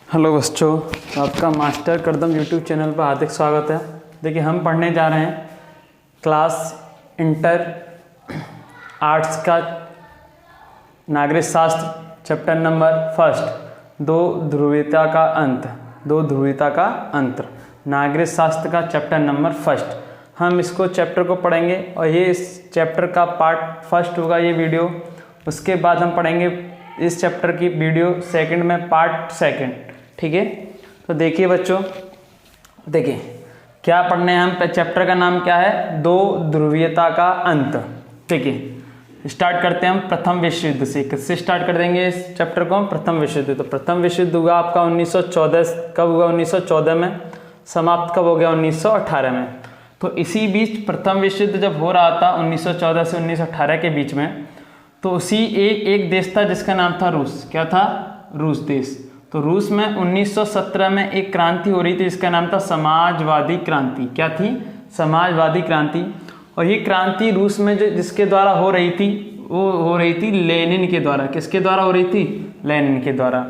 Hello बच्चों, आपका master करदम YouTube channel पर हार्दिक स्वागत है। देखिए, हम पढ़ने जा रहे हैं क्लास इंटर आर्ट्स का नागरिक शास्त्र चैप्टर नंबर फर्स्ट, दो ध्रुवीयता का अंतर। नागरिक शास्त्र का चैप्टर नंबर फर्स्ट, हम इसको चैप्टर को पढ़ेंगे और ये इस चैप्टर का पार्ट फर्स्ट होगा ये वीडियो। उसके बाद हम पढ़ेंगे इस चैप्टर की वीडियो सेकंड में, पार्ट सेकंड। ठीक है, तो देखिए बच्चों, देखिए क्या पढ़ने हैं हम। चैप्टर का नाम क्या है? दो ध्रुवीयता का अंत। ठीक है, स्टार्ट करते हैं हम प्रथम विश्व युद्ध से। किससे स्टार्ट कर देंगे इस चैप्टर को? प्रथम विश्व युद्ध। तो प्रथम विश्व युद्ध हुआ आपका 1914। कब हुआ? 1914 में। समाप्त कब हो गया? 1918 में। तो इसी बीच प्रथम विश्व युद्ध जब हो रहा था 1914 से 1918 के बीच में, तो उसी एक देश था जिसका नाम था रूस। क्या था? रूस देश। तो रूस में 1917 में एक क्रांति हो रही थी जिसका नाम था समाजवादी क्रांति। क्या थी? समाजवादी क्रांति। और ये क्रांति रूस में जिसके द्वारा हो रही थी, वो हो रही थी लेनिन के द्वारा। किसके द्वारा हो रही थी? लेनिन के द्वारा।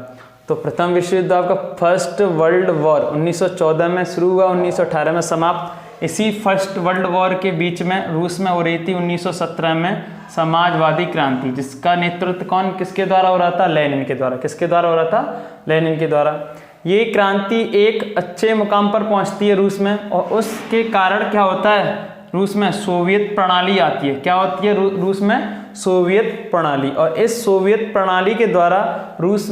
तो प्रथम विश्व युद्ध आपका फर्स्ट वर्ल्ड वॉर 1914 में शुरू हुआ, 1918 में समाप्त। इसी फर्स्ट वर्ल्ड वॉर के बीच में रूस में हो रही थी 1917 में समाजवादी क्रांति, जिसका नेतृत्व किसके द्वारा हो रहा था? लेनिन के द्वारा। किसके द्वारा हो रहा था? लेनिन के द्वारा। ये क्रांति एक अच्छे मुकाम पर पहुंचती है रूस में, और उसके कारण क्या होता है? रूस में सोवियत प्रणाली आती है। क्या होती है रूस में? सोवियत प्रणाली। और इस सोवियत प्रणाली के द्वारा रूस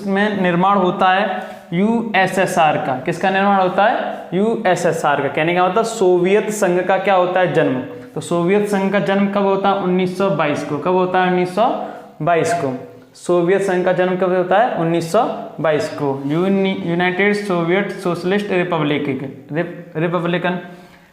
में निर्माण होता है यूएसएसआर का। किसका निर्माण होता है? यूएसएसआर का। कहने का मतलब सोवियत संघ का क्या होता है? जन्म। तो सोवियत संघ का जन्म कब होता है? 1922 को। कब होता है? 1922 को। सोवियत संघ का जन्म कब होता है? 1922 को। United Soviet socialist Republican.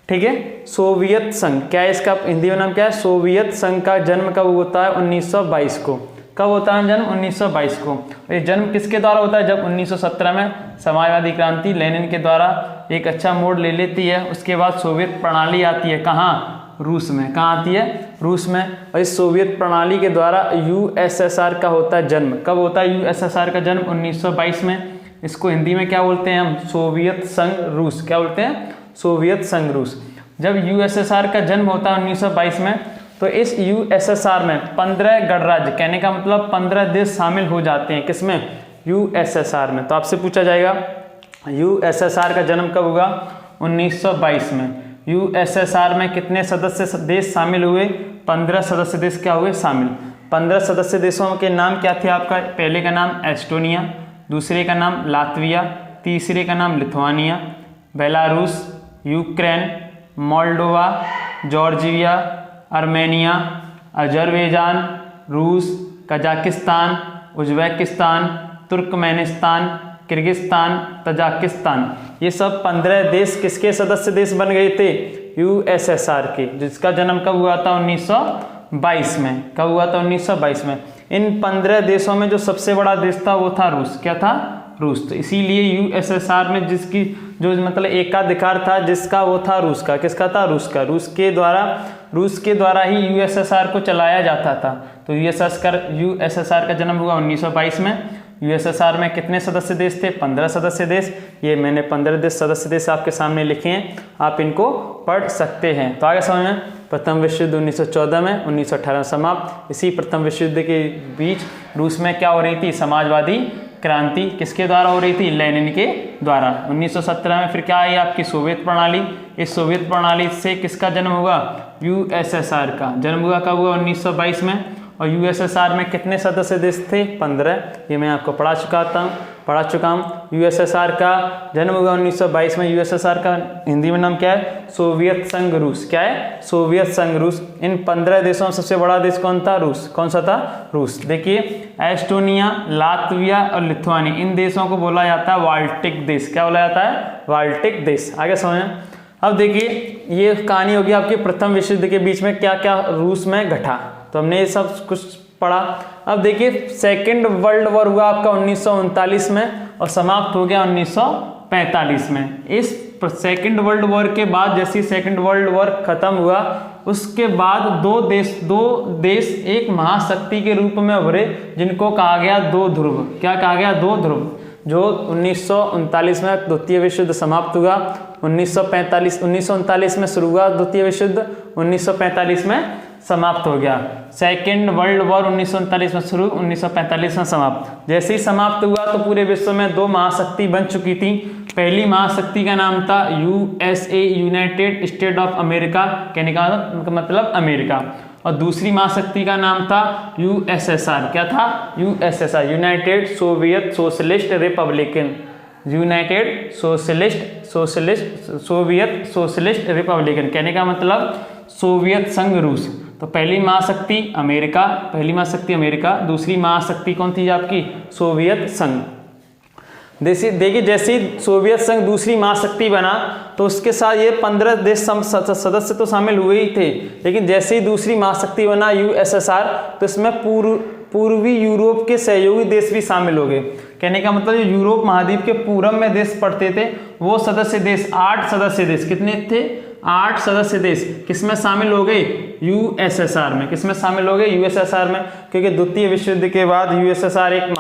ठीक है, सोवियत संघ। क्या है इसका हिंदी में नाम? क्या है? सोवियत संघ का जन्म कब होता है? 1922 को। कब होता है जन्म? 1922 को। ये जन्म किसके द्वारा होता है? जब 1917 में समाजवादी क्रांति लेनिन के द्वारा एक अच्छा मोड़ ले लेती है। उसके बाद सोवियत प्रणाली आती है। कहाँ? रूस में। कहाँ आती है? रूस में। और इस सोवियत प्रणाली के द्वारा यूएसएसआर का होता है जन्म। कब होता है यूएसएसआर का जन्म? 1922 में। इसको हिंदी में क्या बोलते हैं हम? सोवियत संघ रूस। क्या बोलते हैं? सोवियत संघ रूस। जब यूएसएसआर का जन्म होता है 1922 में, तो इस यूएसएसआर में 15 गणराज्य, कहने का मतलब 15 देश शामिल हो जाते हैं। किसमें? यूएसएसआर में। तो आपसे पूछा जाएगा यूएसएसआर का जन्म कब हुआ? 1922 में। यूएसएसआर में कितने सदस्य देश शामिल हुए? 15 सदस्य देश क्या हुए? शामिल। 15 सदस्य देशों के नाम क्या थे आपका? पहले का नाम एस्टोनिया, दूसरे का नाम लातविया, तीसरे का नाम Lithuania, Belarus, Ukraine, Moldova, Georgia, Armenia, Azerbaijan, रूस, Kazakhstan, Uzbekistan, Turkmenistan, Kyrgyzstan, Tajikistan. ये सब 15 देश किसके सदस्य देश बन गए थे? यूएसएसआर के, जिसका जन्म कब हुआ था? 1922 में। कब हुआ था? 1922 में। इन 15 देशों में जो सबसे बड़ा देश था वो था रूस। क्या था? रूस। तो इसीलिए यूएसएसआर में जिसकी जो मतलब एकाधिकार था जिसका, वो था रूस का। किसका था? रूस का। रूस के द्वारा ही यूएसएसआर को चलाया जाता था। तो यूएसएसआर का जन्म हुआ 1922 में। यूएसएसआर में कितने सदस्य देश थे? 15 सदस्य देश। ये मैंने 15 सदस्य देश आपके सामने लिखे हैं, आप इनको पढ़ सकते हैं। तो आगे समझ में, प्रथम विश्व युद्ध 1914 में, 1918 में समाप्त। इसी प्रथम विश्व युद्ध के बीच रूस में क्या हो रही थी? समाजवादी क्रांति। किसके द्वारा हो रही थी? लेनिन के द्वारा। 1917 में फिर क्या आई? आपकी सोवियत प्रणाली। इस सोवियत प्रणाली से किसका जन्म हुआ? यूएसएसआर का जन्म हुआ। कब हुआ? 1922 में। और यूएसएसआर में कितने सदस्य देश थे? 15। ये मैं आपको पढ़ा चुका हूँ। यूएसएसआर का जन्म हुआ 1922 में। यूएसएसआर का हिंदी में नाम क्या है? सोवियत संघ रूस। क्या है? सोवियत संघ रूस। इन 15 देशों में सबसे बड़ा देश कौन था? रूस। कौन सा था? रूस। देखिए, एस्टोनिया, लातविया और लिथुआनिया, इन देशों को बोला जाता है बाल्टिक देश। क्या बोला जाता है? बाल्टिक देश। आगे समझें। अब देखिए, ये कहानी होगी आपकी प्रथम विश्व युद्ध के बीच में क्या क्या रूस में घटा। तो हमने ये सब कुछ पढ़ा। अब देखिए, सेकेंड वर्ल्ड वॉर हुआ आपका 1939 में और समाप्त हो गया 1945 में। इस सेकेंड वर्ल्ड वॉर के बाद, जैसे सेकेंड वर्ल्ड वॉर खत्म हुआ, उसके बाद दो देश एक महाशक्ति के रूप में उभरे, जिनको कहा गया दो ध्रुव। क्या कहा गया? दो ध्रुव। जो 1939 में द्वितीय विश्व युद्ध समाप्त हुआ, 1939 में शुरू हुआ द्वितीय विश्व युद्ध, 1945 में समाप्त हो गया। सेकेंड वर्ल्ड वॉर 1939 में शुरू, 1945 में समाप्त। जैसे ही समाप्त हुआ तो पूरे विश्व में दो महाशक्ति बन चुकी थी। पहली महाशक्ति का नाम था USA, United state of America, कहने का मतलब अमेरिका, और दूसरी महाशक्ति का नाम था यूएसएसआर। क्या था? USSR, United Soviet socialist Republican, United Soviet socialist Republican, कहने का मतलब सोवियत संघ रूस। तो पहली महाशक्ति अमेरिका, दूसरी महाशक्ति कौन थी आपकी? सोवियत संघ। देखिए जैसे ही सोवियत संघ दूसरी महाशक्ति बना तो उसके साथ ये 15 देश सदस्य तो शामिल हुए ही थे, लेकिन जैसे ही दूसरी महाशक्ति बना यूएसएसआर तो इसमें पूर्वी यूरोप के सहयोगी देश भी शामिल हो गए। कहने का मतलब जो यूरोप महाद्वीप के पूरब में देश पड़ते थे वो सदस्य देश, 8 सदस्य देश, कितने थे? 8 सदस्य देश किसमें शामिल हो गए? यूएसएसआर में। किसमें शामिल हो गए? यूएसएसआर में, क्योंकि द्वितीय विश्व युद्ध के बाद यूएसएसआर एक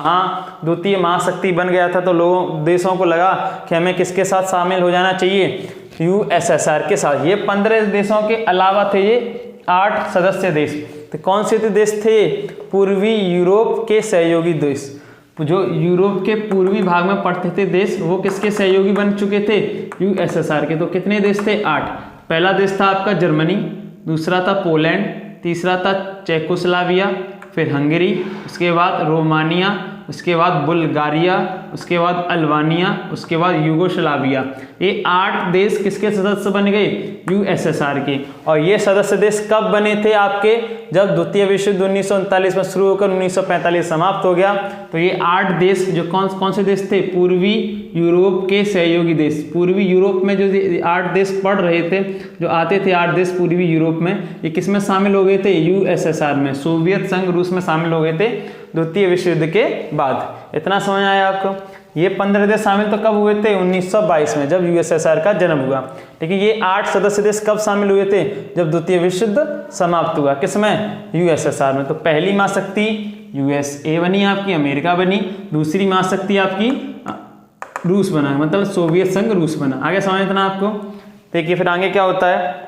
द्वितीय महाशक्ति बन गया था, तो देशों को लगा कि हमें किसके साथ शामिल हो जाना चाहिए? यूएसएसआर के साथ। ये 15 देशों के अलावा थे ये 8 सदस्य देश। तो कौन से देश थे? पूर्वी यूरोप के सहयोगी देश। जो यूरोप के पूर्वी भाग में पड़ते थे देश, वो किसके सहयोगी बन चुके थे? यूएसएसआर के। तो कितने देश थे? 8। पहला देश था आपका जर्मनी, दूसरा था पोलैंड, तीसरा था चेकोस्लोवाकिया, फिर हंगरी, उसके बाद रोमानिया, उसके बाद बुल्गारिया, उसके बाद अल्बानिया, उसके बाद यूगोस्लाविया। ये 8 देश किसके सदस्य बन गए? यूएसएसआर के। और ये सदस्य देश कब बने थे आपके? जब द्वितीय विश्व युद्ध 1939 में शुरू होकर 1945 समाप्त हो गया। तो ये 8 देश जो कौन से देश थे? पूर्वी यूरोप के सहयोगी देश। पूर्वी यूरोप में जो 8 देश पड़ रहे थे, जो आते थे 8 देश पूर्वी यूरोप में, ये किस में शामिल हो गए थे? यूएसएसआर में, सोवियत संघ रूस में शामिल हो गए थे द्वितीय विश्व युद्ध के बाद। इतना समझ आया आपको? ये 15 देश शामिल तो कब हुए थे? 1922 में, जब यूएसएसआर का जन्म हुआ। लेकिन ये 8 सदस्य देश कब शामिल हुए थे? जब द्वितीय विश्व युद्ध समाप्त हुआ। किसमें? यूएसएसआर में। तो पहली महाशक्ति यूएसए बनी आपकी, अमेरिका बनी। दूसरी महाशक्ति आपकी रूस बना, मतलब सोवियत संघ रूस बना। आगे समझना आपको। देखिए फिर आगे क्या होता है।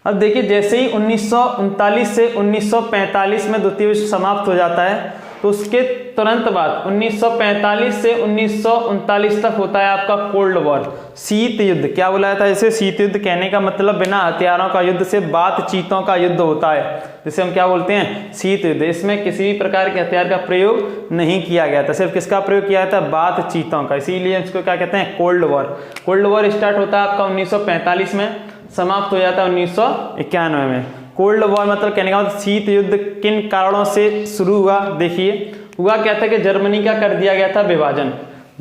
अब देखिए जैसे ही 1939 से 1945 में द्वितीय विश्व समाप्त हो जाता है, तो उसके तुरंत बाद 1945 से 1939 तक होता है आपका कोल्ड वॉर, शीत युद्ध। क्या बुलाया था इसे? शीत युद्ध। कहने का मतलब बिना हथियारों का युद्ध से बातचीतों का युद्ध होता है, जिसे हम क्या बोलते हैं? शीत युद्ध। इसमें किसी भी प्रकार के हथियार का प्रयोग नहीं किया गया था, सिर्फ किसका प्रयोग किया था? बातचीतों का। इसीलिए इसको क्या कहते हैं? Cold war. Cold war start होता है आपका 1945 में, समाप्त हो जाता है 1991 में। कोल्ड वॉर मतलब कहने का मतलब शीत युद्ध किन कारणों से शुरू हुआ? देखिए हुआ क्या था कि जर्मनी का कर दिया गया था विभाजन।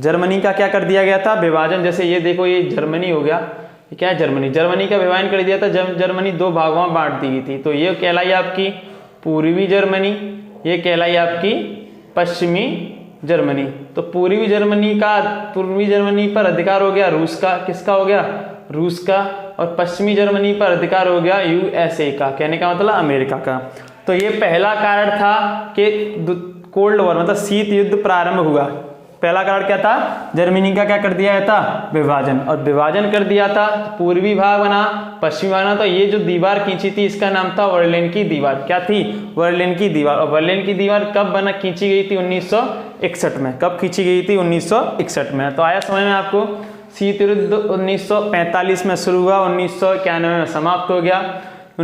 जर्मनी का क्या कर दिया गया था? विभाजन। जैसे ये देखो, ये जर्मनी हो गया, ये क्या है? जर्मनी का विभाजन कर दिया था। जर्मनी 2 भागों में बांट दी गई थी। तो ये कहलाई आपकी पूर्वी जर्मनी, ये कहलाई आपकी पश्चिमी जर्मनी। तो पूर्वी जर्मनी पर अधिकार हो गया रूस का। किसका हो गया? रूस का। और पश्चिमी जर्मनी पर अधिकार हो गया यूएसए का, कहने का मतलब अमेरिका का। तो ये पहला कारण था कि कोल्ड वॉर मतलब शीत युद्ध प्रारंभ हुआ। पहला कारण क्या था? जर्मनी का क्या कर दिया था? विभाजन। और विभाजन कर दिया था, पूर्वी भाग बना, पश्चिमी भाग बना। तो ये जो दीवार खींची थी इसका नाम था बर्लिन की दीवार। क्या थी? बर्लिन की दीवार। और बर्लिन की दीवार कब खींची गई थी? 1961 में। कब खींची गई थी? 1961 में। तो आया समझ में आपको? शीत युद्ध 1945 में शुरू हुआ, 1991 में समाप्त हो गया।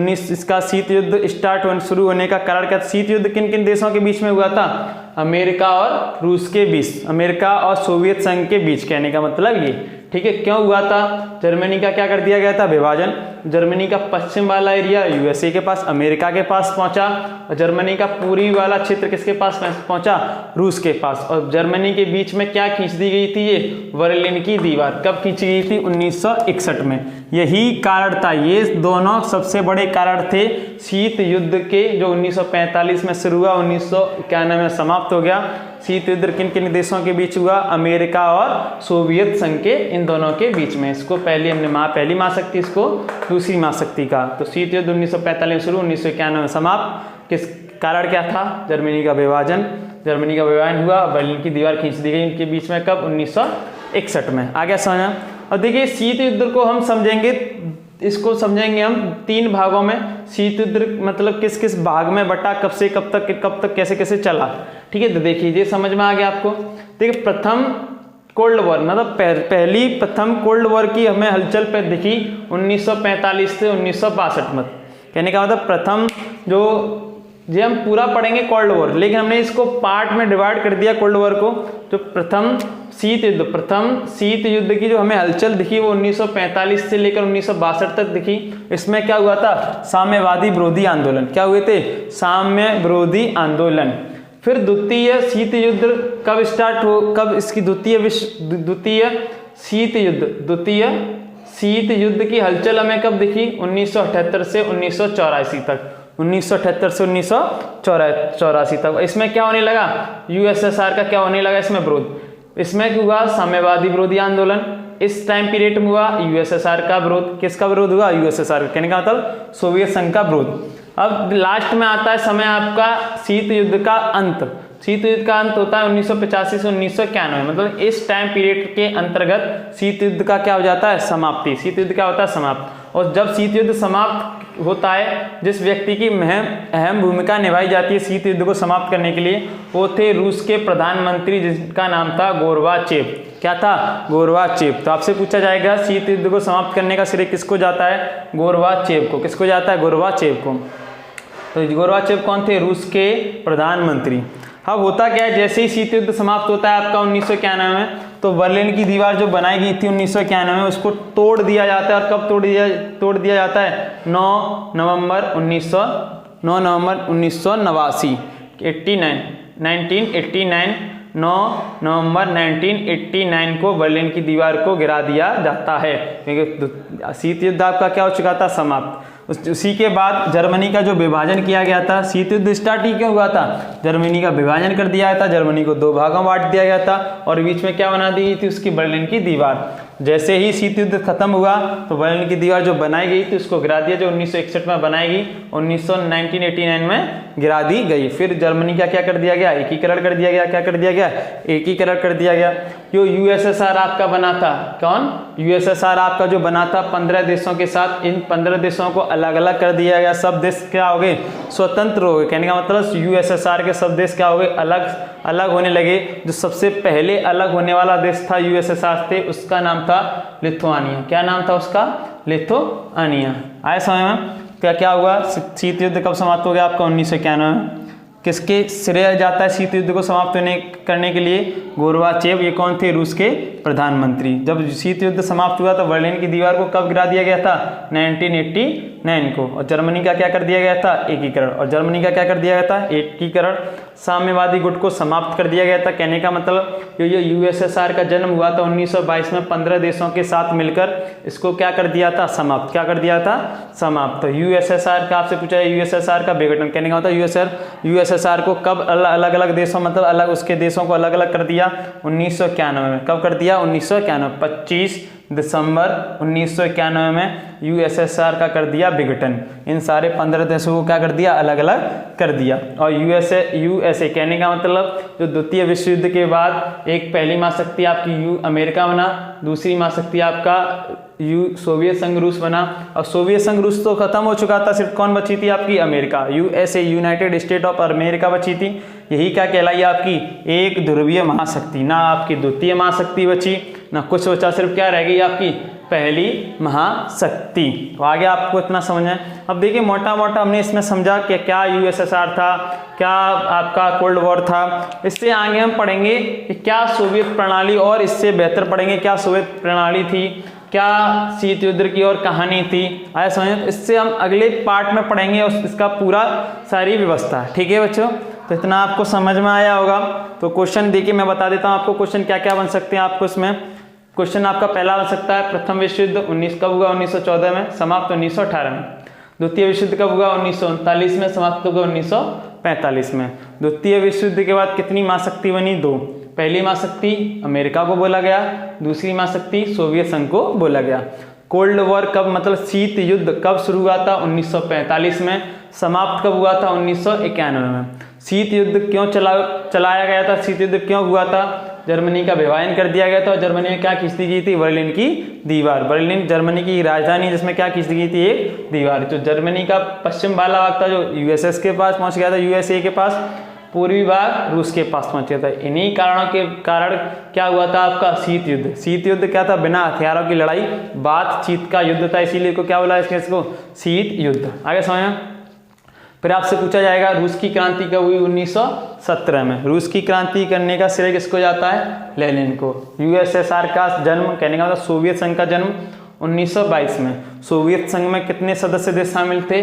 इसका शीत युद्ध शुरू होने का कारण क्या? शीत युद्ध किन किन देशों के बीच में हुआ था? अमेरिका और रूस के बीच, अमेरिका और सोवियत संघ के बीच, कहने का मतलब ये। ठीक है, क्यों हुआ था? जर्मनी का क्या कर दिया गया था? विभाजन। जर्मनी का पश्चिम वाला एरिया यूएसए के पास, अमेरिका के पास पहुंचा, और जर्मनी का पूर्वी वाला क्षेत्र किसके पास पहुंचा? रूस के पास। और जर्मनी के बीच में क्या खींच दी गई थी? ये बर्लिन की दीवार। कब खींची गई थी? 1961 में। यही कारण था, ये दोनों सबसे बड़े कारण थे शीत युद्ध के, जो 1945 में शुरू हुआ, 1991 में समाप्त हो गया। शीत युद्ध किन किन देशों के बीच हुआ? अमेरिका और सोवियत संघ के, इन दोनों के बीच में। इसको पहली महाशक्ति, इसको दूसरी महाशक्ति का। तो शीत युद्ध 1945 में शुरू, 1991 में समाप्त। किस कारण क्या था? जर्मनी का विभाजन। जर्मनी का विभाजन हुआ, बर्लिन की दीवार खींच दी गई उनके बीच में, कब? 1961 में। आगे समझना। अब देखिए शीत युद्ध को हम समझेंगे, इसको समझेंगे हम 3 भागों में। शीत युद्ध मतलब किस किस भाग में बटा, कब से कब तक कैसे कैसे चला, ठीक है। तो देखिए ये समझ में आ गया आपको। देखिए प्रथम कोल्ड वॉर मतलब प्रथम कोल्ड वॉर की हमें हलचल पे दिखी 1945 से 1962 में। कहने का मतलब प्रथम जो ये हम पूरा पढ़ेंगे कोल्ड वॉर, लेकिन हमने इसको पार्ट में डिवाइड कर दिया कोल्ड वॉर को। जो प्रथम शीत युद्ध की जो हमें हलचल दिखी वो 1945 से लेकर 1962 तक दिखी। इसमें क्या हुआ था? साम्यवादी विरोधी आंदोलन। क्या हुए थे? साम्य विरोधी आंदोलन। फिर द्वितीय शीत युद्ध कब स्टार्ट हो, कब इसकी द्वितीय शीत युद्ध की हलचल हमें कब दिखी? 1978 से 1984 तक। 1978 से 1984 तक। इसमें क्या होने लगा? यूएसएसआर का क्या होने लगा इसमें? विरोध। इसमें क्या हुआ? साम्यवादी विरोधी आंदोलन। इस टाइम पीरियड में हुआ यूएसएसआर का विरोध। किसका विरोध हुआ? यूएसएसआर। कहने का मतलब सोवियत संघ का विरोध। अब लास्ट में आता है समय आपका शीत युद्ध का अंत। शीत युद्ध का अंत होता है 1985 से 1991। मतलब इस टाइम पीरियड के अंतर्गत शीत युद्ध का क्या हो जाता है? समाप्ति। शीत युद्ध क्या होता है? समाप्त। और जब शीत युद्ध समाप्त होता है, जिस व्यक्ति की अहम भूमिका निभाई जाती है शीत युद्ध को समाप्त करने के लिए, वो थे रूस के प्रधानमंत्री, जिसका नाम था गोरबाचेव। क्या था? गोरबाचेव। तो आपसे पूछा जाएगा शीत युद्ध को समाप्त करने का श्रेय किसको जाता है? गोरबाचेव को। किसको जाता है? गोरबाचेव को। तो गोरबाचेव कौन थे? रूस के प्रधानमंत्री। अब होता क्या है, जैसे ही शीत युद्ध समाप्त होता है आपका 1991 में, तो बर्लिन की दीवार जो बनाई गई थी 1991 में, उसको तोड़ दिया जाता है। और कब तोड़ दिया जाता है? 9 नवंबर 1989। 9 नवंबर 1989 को बर्लिन की दीवार को गिरा दिया जाता है, क्योंकि शीत युद्ध आपका क्या हो चुका था? समाप्त। उसी के बाद जर्मनी का जो विभाजन किया गया था, शीत युद्ध स्टार्ट ही क्यों हुआ था? जर्मनी का विभाजन कर दिया था, जर्मनी को 2 भागों में बांट दिया गया था, और बीच में क्या बना दी गई थी? उसकी बर्लिन की दीवार। जैसे ही शीत युद्ध खत्म हुआ तो बर्लिन की दीवार जो बनाई गई थी उसको गिरा दिया, जो 1961 में बनाई गई, 1989 में गिरा दी गई। फिर जर्मनी का क्या कर दिया गया? एकीकरण कर दिया गया। क्या कर दिया गया? एकीकरण कर दिया गया। जो यूएसएसआर आपका बना था, कौन? यूएसएसआर आपका जो बना था 15 देशों के साथ, इन 15 देशों को अलग अलग कर दिया गया। सब देश क्या हो गए? स्वतंत्र हो गए। कहने का मतलब यूएसएसआर के सब देश क्या हो गए? अलग होने लगे। जो सबसे पहले अलग होने वाला देश था यूएसएसआर थे, उसका नाम था लिथुआनिया। क्या नाम था उसका? लिथुआनिया। आए समझ में? क्या हुआ? शीत युद्ध कब समाप्त हो गया आपका? 1991 में। किसके श्रेय जाता है शीत युद्ध को समाप्त करने के लिए? गोरबाचेव। ये कौन थे? रूस के प्रधानमंत्री। जब शीत युद्ध समाप्त हुआ तो बर्लिन की दीवार को कब गिरा दिया गया था? 1989 को। और जर्मनी का क्या कर दिया गया था? एकीकरण। और जर्मनी का क्या कर दिया गया था? एकीकरण। साम्यवादी गुट को समाप्त कर दिया गया था। कहने का मतलब ये यूएसएसआर का जन्म हुआ था 1922 में 15 देशों के साथ मिलकर, इसको क्या कर दिया था? समाप्त। क्या कर दिया था? समाप्त। तो यूएसएसआर का आपसे पूछा है यूएसएसआर का विघटन। कहने का मतलब यूएसएसआर को कब अलग अलग देशों, मतलब अलग उसके देशों को अलग अलग कर दिया? 1991 में। कब कर दिया? 1991। 25 दिसंबर 1991 में यूएसएसआर का कर दिया विघटन। इन सारे 15 देशों को क्या कर दिया? अलग अलग कर दिया। और यूएसए कहने का मतलब जो द्वितीय विश्व युद्ध के बाद एक पहली महाशक्ति आपकी अमेरिका बना, दूसरी महाशक्ति आपका सोवियत संघ रूस बना। और सोवियत संघ रूस तो खत्म हो चुका था, सिर्फ कौन बची थी आपकी? America. USA, United state of America बची थी। यही क्या कहलाई आपकी? एक ध्रुवीय महाशक्ति। ना आपकी द्वितीय महाशक्ति बची, ना कुछ बचा, सिर्फ क्या रह गई आपकी? पहली महाशक्ति। तो आगे आपको इतना समझ है। अब देखिए मोटा मोटा हमने इसमें समझा कि क्या यूएसएसआर था, क्या आपका कोल्ड वॉर था। इससे आगे हम पढ़ेंगे कि क्या सोवियत प्रणाली, और इससे बेहतर पढ़ेंगे क्या सोवियत प्रणाली थी, क्या शीत युद्ध की और कहानी थी। आया समझ? इससे हम अगले पार्ट में पढ़ेंगे और इसका पूरा सारी व्यवस्था। ठीक है बच्चों? तो इतना आपको समझ में आया होगा। तो क्वेश्चन देखिए मैं बता देता हूँ आपको क्वेश्चन क्या क्या बन सकते हैं आपको इसमें। क्वेश्चन आपका पहला बन सकता है प्रथम विश्व युद्ध कब हुआ? 1914 में, समाप्त 1918 में। द्वितीय विश्व युद्ध कब हुआ? 1939 में, समाप्त हुआ 1945 में। द्वितीय विश्व युद्ध के बाद कितनी महाशक्ति बनी? 2। पहली महाशक्ति अमेरिका को बोला गया, दूसरी महाशक्ति सोवियत संघ को बोला गया। कोल्ड वॉर कब, मतलब शीत युद्ध कब शुरू हुआ था? 1945 में। समाप्त कब हुआ था? 1991 में। शीत युद्ध क्यों चलाया गया था, शीत युद्ध क्यों हुआ था, जर्मनी का विभाजन कर दिया गया था और जर्मनी में क्या खींच दी गई थी, बर्लिन की दीवार। बर्लिन जर्मनी की राजधानी जिसमें क्या खींच दी गई थी, एक दीवार। जो जर्मनी का पश्चिम वाला भाग था जो यूएसएस के पास पहुंच गया था, यूएसए के पास, पूर्वी भाग रूस के पास पहुंच गया था। इन्हीं कारणों के कारण क्या हुआ था आपका शीत युद्ध। शीत युद्ध क्या था, बिना हथियारों की लड़ाई, बातचीत का युद्ध था, इसीलिए को क्या बोला इसको, शीत युद्ध। आगे समझ। फिर आपसे पूछा जाएगा रूस की क्रांति कब हुई, 1917 में। रूस की क्रांति करने का श्रेय किसको जाता है, लेनिन को। यूएसएसआर का जन्म, कहने का मतलब सोवियत संघ का जन्म 1922 में। सोवियत संघ में कितने सदस्य देश शामिल थे,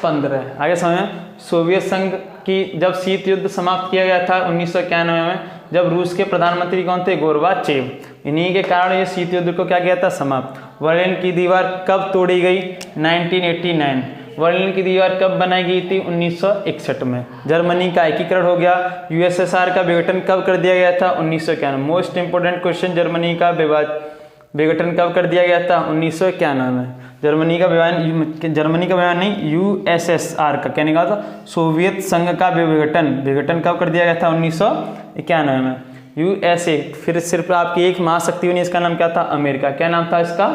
15। आगे समझें। सोवियत संघ की जब शीत युद्ध समाप्त किया गया था 1991 में, जब रूस के प्रधानमंत्री कौन थे, गोर्बाचेव। इन्हीं के कारण ये शीत युद्ध को क्या किया था, समाप्त। बर्लिन की दीवार कब तोड़ी गई, 1989। बर्लिन की दीवार कब बनाई गई थी, 1961 में। जर्मनी का एकीकरण हो गया। यूएसएसआर का विघटन कब कर दिया गया था, 1991। मोस्ट इंपोर्टेंट क्वेश्चन, जर्मनी का विघटन कब कर दिया गया था, 1991 में। जर्मनी का विभाजन नहीं, यूएसएसआर का, कहने का था सोवियत संघ का विघटन कब कर दिया गया था, 1991 में। यूएसए फिर सिर्फ आपकी एक महाशक्ति बनी, इसका नाम क्या था, अमेरिका। क्या नाम था इसका,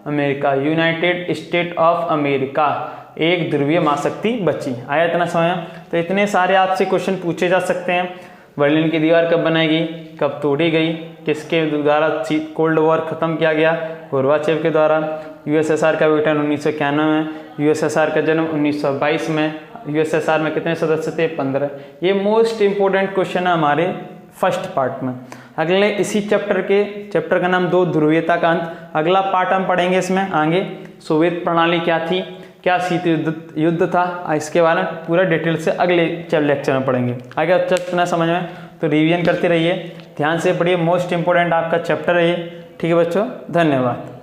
America, United state of America, एक ध्रुवीय महाशक्ति बची। आया इतना समझ। तो इतने सारे आपसे क्वेश्चन पूछे जा सकते हैं। बर्लिन की दीवार कब बनाई गई, कब तोड़ी गई, किसके द्वारा कोल्ड वॉर खत्म किया गया, गोर्बाचेव के द्वारा। यूएसएसआर का विघटन 1991 में। यूएसएसआर का जन्म 1922 में। यूएसएसआर में कितने सदस्य थे, 15। ये मोस्ट इंपोर्टेंट क्वेश्चन है हमारे फर्स्ट पार्ट में। अगले इसी चैप्टर का नाम 2, ध्रुवीयता का अंत। अगला पार्ट हम पढ़ेंगे इसमें आगे, सोवियत प्रणाली क्या थी, क्या शीत युद्ध था, इसके बारे में पूरा डिटेल से अगले लेक्चर में पढ़ेंगे। आगे अच्छा इतना समझ में, तो रिवीजन करते रहिए, ध्यान से पढ़िए, मोस्ट इंपोर्टेंट आपका चैप्टर है ये। ठीक है बच्चों, धन्यवाद।